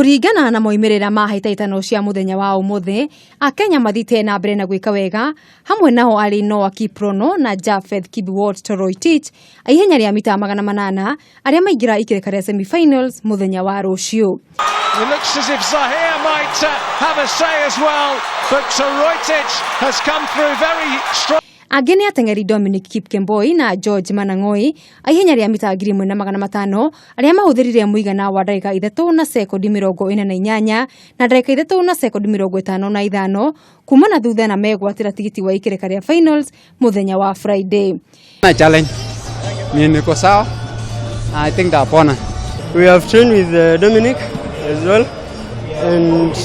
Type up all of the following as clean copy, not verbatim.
Kuringana na moimirira ma hitaitano cia muthenya wa umuthi, Akenya mathite na mbere na gwika wega hamwe nao ari Noah Kiprono na Japheth Kibiwott Toroitich aihenya ria mita 800 aria maingira ikireka ria semi-finals muthenya wa rucio. It looks as if Zahir might have a say as well, but Toroitich has come through very strong. Ageni atengeri Dominic Kipkemboi na George Manang'oi aihenya ria mita 1500 aria mahuthirire muigana wa ndagika 3 na sekondi 48 na ndagika 3 na sekondi 55 kumana thutha na megwatira tigiti wa ikireka ria finals muthenya wa Friday. Na challenge ni niko sawa. I think the opponent. We have trained with Dominic as well, and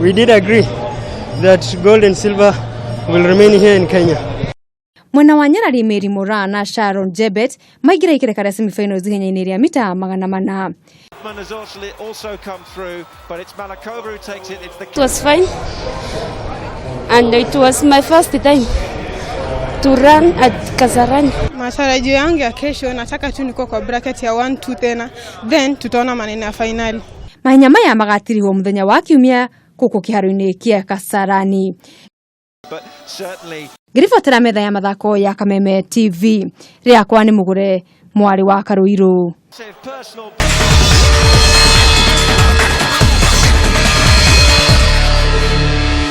we did agree that gold and silver will remain here in Kenya. Mwena wa Nyarari Mary Moraa na Sharon Jebet maigira ikireka ria semi-finals ihenya-ini ria mita 400. Also come through, but it's Malakova who takes it. It was fine, and it was my first time to run at Kasarani. Matarajio yangu ya kesho nataka tu niko kwa bracket ya 1-2 tena, then tutaona maneno ya finali. Mahenya maya magatiriwo muthenya wa Kiumia kuko kiharo-ini kia Kasarani. But certainly Ngiribotera metha ya mathako ya Kameme TV. Riakwa ni Mugure mwari wa Karuiru.